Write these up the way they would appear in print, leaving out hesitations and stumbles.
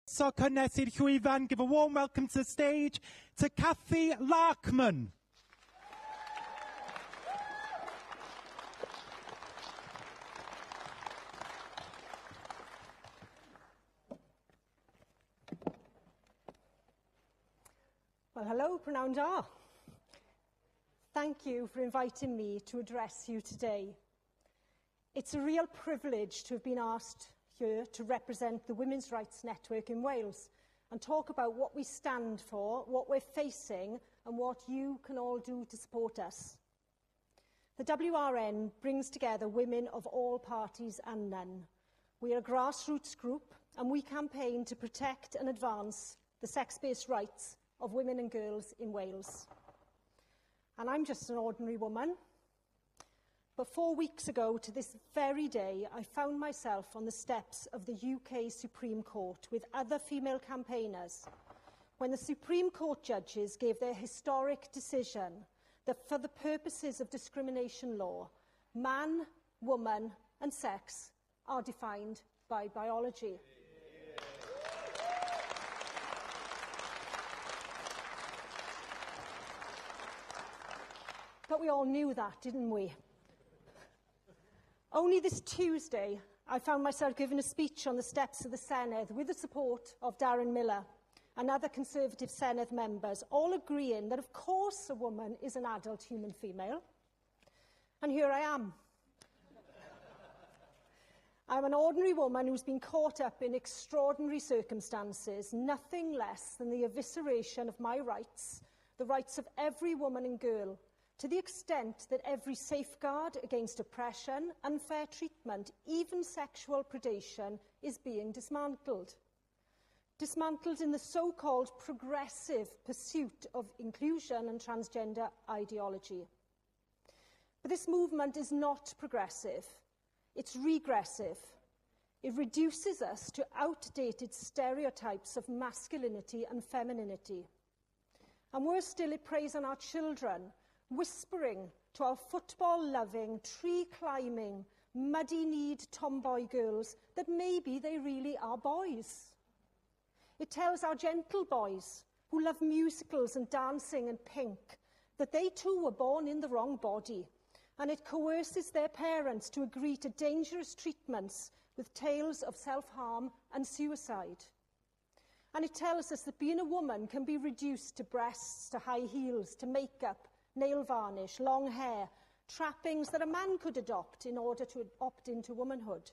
So cynnes i'r llwyfan, give a warm welcome to the stage to Cathy Larkman. Well, hello, Prynawn da. Thank you for inviting me to address you today. It's a real privilege to have been asked here to represent the Women's Rights Network in Wales and talk about what we stand for, what we're facing, and what you can all do to support us. The WRN brings together women of all parties and none. We are a grassroots group and we campaign to protect and advance the sex-based rights of women and girls in Wales. And I'm just an ordinary woman. But 4 weeks ago to this very day, I found myself on the steps of the UK Supreme Court with other female campaigners when the Supreme Court judges gave their historic decision that for the purposes of discrimination law, man, woman and sex are defined by biology. But we all knew that, didn't we? Only this Tuesday, I found myself giving a speech on the steps of the Senedd with the support of Darren Millar and other Conservative Senedd members, all agreeing that, of course, a woman is an adult human female. And here I am. I'm an ordinary woman who's been caught up in extraordinary circumstances, nothing less than the evisceration of my rights, the rights of every woman and girl, to the extent that every safeguard against oppression, unfair treatment, even sexual predation is being dismantled. Dismantled in the so-called progressive pursuit of inclusion and transgender ideology. But this movement is not progressive. It's regressive. It reduces us to outdated stereotypes of masculinity and femininity. And worse still, it preys on our children, whispering to our football-loving, tree-climbing, muddy-kneed tomboy girls that maybe they really are boys. It tells our gentle boys who love musicals and dancing and pink that they too were born in the wrong body, and it coerces their parents to agree to dangerous treatments with tales of self-harm and suicide. And it tells us that being a woman can be reduced to breasts, to high heels, to makeup, nail varnish, long hair, trappings that a man could adopt in order to opt into womanhood.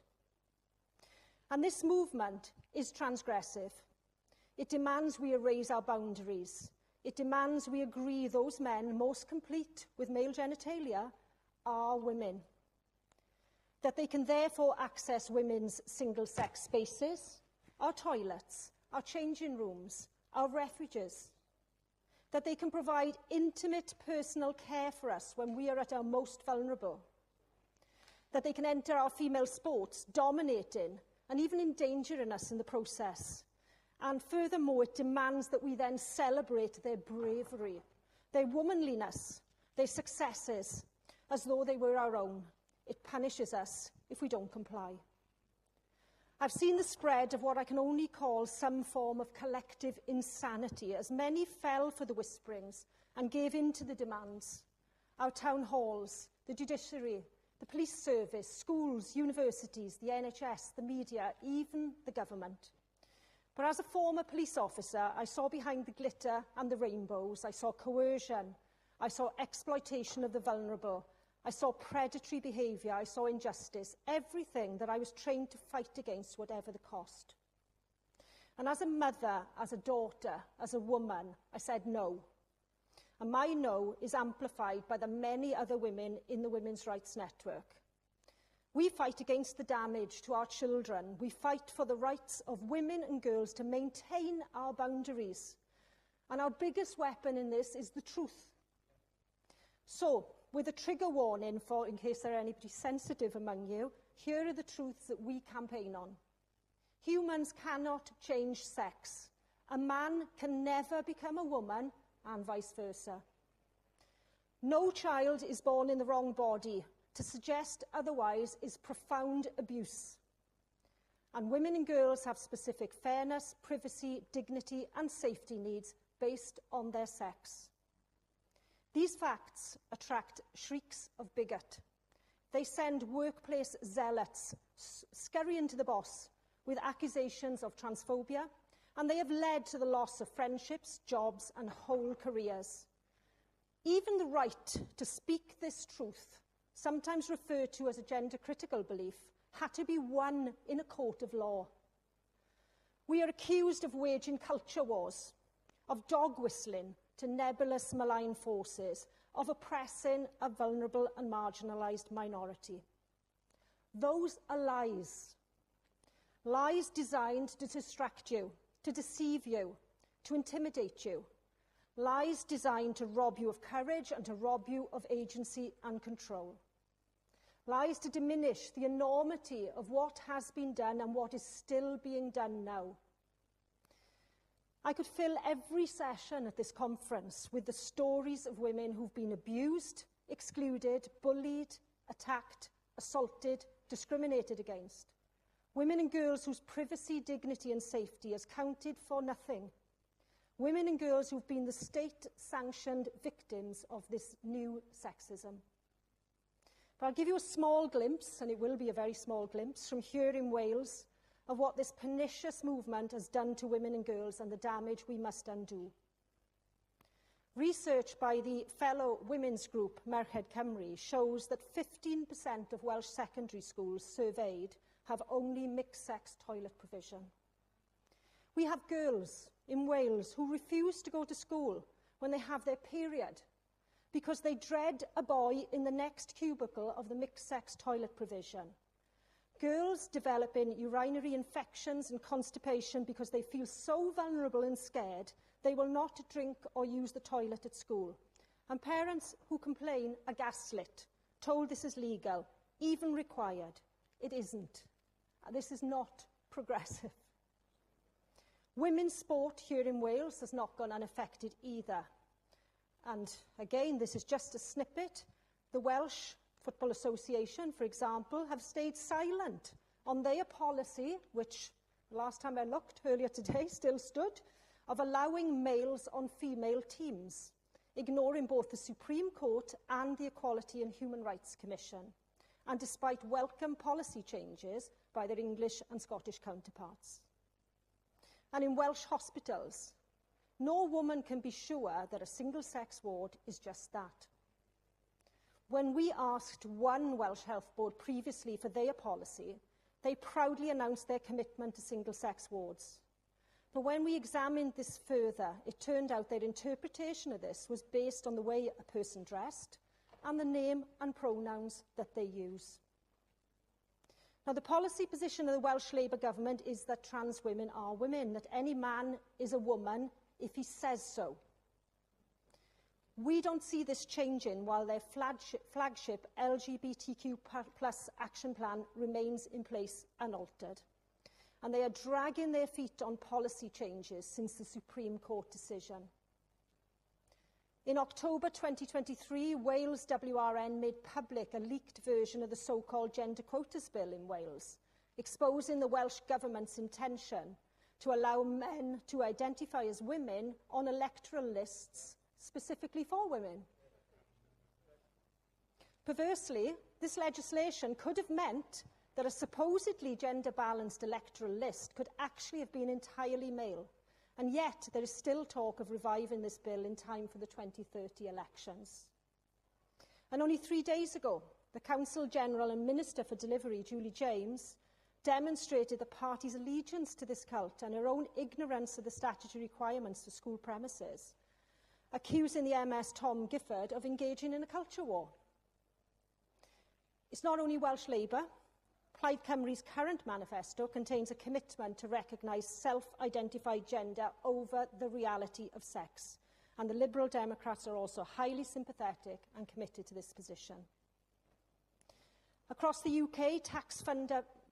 And this movement is transgressive. It demands we erase our boundaries. It demands we agree those men most complete with male genitalia are women. That they can therefore access women's single-sex spaces, our toilets, our changing rooms, our refuges. That they can provide intimate personal care for us when we are at our most vulnerable. That they can enter our female sports, dominating and even endangering us in the process. And furthermore, it demands that we then celebrate their bravery, their womanliness, their successes, as though they were our own. It punishes us if we don't comply. I've seen the spread of what I can only call some form of collective insanity, as many fell for the whisperings and gave in to the demands. Our town halls, the judiciary, the police service, schools, universities, the NHS, the media, even the government. But as a former police officer, I saw behind the glitter and the rainbows. I saw coercion. I saw exploitation of the vulnerable. I saw predatory behaviour, I saw injustice, everything that I was trained to fight against, whatever the cost. And as a mother, as a daughter, as a woman, I said no. And my no is amplified by the many other women in the Women's Rights Network. We fight against the damage to our children. We fight for the rights of women and girls to maintain our boundaries. And our biggest weapon in this is the truth. So, with a trigger warning for, in case there are anybody sensitive among you, here are the truths that we campaign on. Humans cannot change sex. A man can never become a woman, and vice versa. No child is born in the wrong body. To suggest otherwise is profound abuse. and women and girls have specific fairness, privacy, dignity and safety needs based on their sex. These facts attract shrieks of bigot. They send workplace zealots scurrying to the boss with accusations of transphobia, and they have led to the loss of friendships, jobs and whole careers. Even the right to speak this truth, sometimes referred to as a gender-critical belief, had to be won in a court of law. We are accused of waging culture wars, of dog whistling to nebulous malign forces, of oppressing a vulnerable and marginalised minority. Those are lies. Lies designed to distract you, to deceive you, to intimidate you. Lies designed to rob you of courage and to rob you of agency and control. Lies to diminish the enormity of what has been done and what is still being done now. I could fill every session at this conference with the stories of women who've been abused, excluded, bullied, attacked, assaulted, discriminated against. Women and girls whose privacy, dignity and safety has counted for nothing. Women and girls who've been the state-sanctioned victims of this new sexism. But I'll give you a small glimpse, and it will be a very small glimpse, from here in Wales, of what this pernicious movement has done to women and girls and the damage we must undo. Research by the fellow women's group Merched Cymru shows that 15% of Welsh secondary schools surveyed have only mixed-sex toilet provision. We have girls in Wales who refuse to go to school when they have their period because they dread a boy in the next cubicle of the mixed-sex toilet provision. Girls developing urinary infections and constipation because they feel so vulnerable and scared they will not drink or use the toilet at school. And parents who complain are gaslit, told this is legal, even required. It isn't. This is not progressive. Women's sport here in Wales has not gone unaffected either. And again, this is just a snippet. The Welsh Football Association, for example, have stayed silent on their policy, which last time I looked earlier today still stood, of allowing males on female teams, ignoring both the Supreme Court and the Equality and Human Rights Commission, and despite welcome policy changes by their English and Scottish counterparts. And in Welsh hospitals, no woman can be sure that a single-sex ward is just that. When we asked one Welsh Health Board previously for their policy, they proudly announced their commitment to single-sex wards. But when we examined this further, it turned out their interpretation of this was based on the way a person dressed and the name and pronouns that they use. Now, the policy position of the Welsh Labour government is that trans women are women, that any man is a woman if he says so. We don't see this changing while their flagship LGBTQ+ action plan remains in place unaltered. And they are dragging their feet on policy changes since the Supreme Court decision. In October 2023, Wales WRN made public a leaked version of the so-called Gender Quotas Bill in Wales, exposing the Welsh Government's intention to allow men to identify as women on electoral lists specifically for women. Perversely, this legislation could have meant that a supposedly gender-balanced electoral list could actually have been entirely male, and yet there is still talk of reviving this bill in time for the 2030 elections. And only 3 days ago, the Counsel General and Minister for Delivery, Julie James, demonstrated the party's allegiance to this cult and her own ignorance of the statutory requirements for school premises, accusing the MS Tom Gifford of engaging in a culture war. It's not only Welsh Labour. Plaid Cymru's current manifesto contains a commitment to recognise self-identified gender over the reality of sex, and the Liberal Democrats are also highly sympathetic and committed to this position. Across the UK,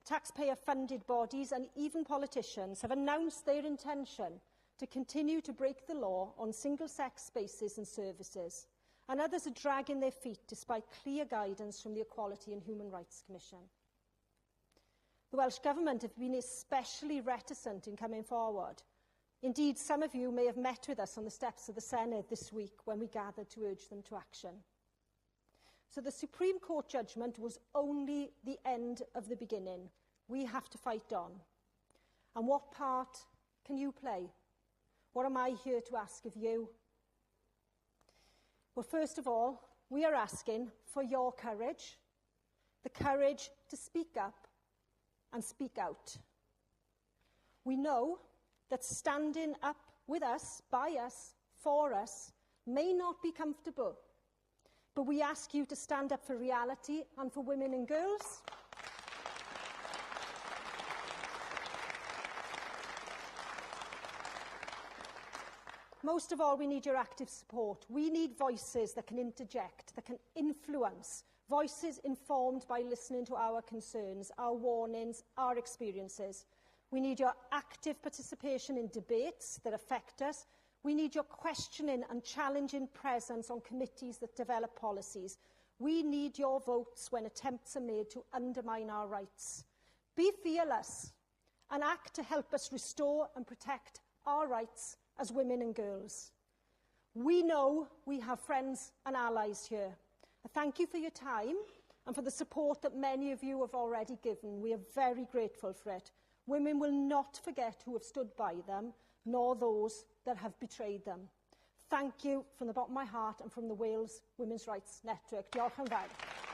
taxpayer-funded bodies and even politicians have announced their intention to continue to break the law on single-sex spaces and services, and others are dragging their feet despite clear guidance from the Equality and Human Rights Commission. The Welsh Government have been especially reticent in coming forward. Indeed, some of you may have met with us on the steps of the Senedd this week when we gathered to urge them to action. So the Supreme Court judgment was only the end of the beginning. We have to fight on. And what part can you play? What am I here to ask of you? Well, first of all, we are asking for your courage, the courage to speak up and speak out. We know that standing up with us, by us, for us, may not be comfortable, but we ask you to stand up for reality and for women and girls. Most of all, we need your active support. We need voices that can interject, that can influence, voices informed by listening to our concerns, our warnings, our experiences. We need your active participation in debates that affect us. We need your questioning and challenging presence on committees that develop policies. We need your votes when attempts are made to undermine our rights. Be fearless and act to help us restore and protect our rights as women and girls. We know we have friends and allies here. I thank you for your time and for the support that many of you have already given. We are very grateful for it. Women will not forget who have stood by them, nor those that have betrayed them. Thank you from the bottom of my heart and from the Wales Women's Rights Network. Diolch yn fawr.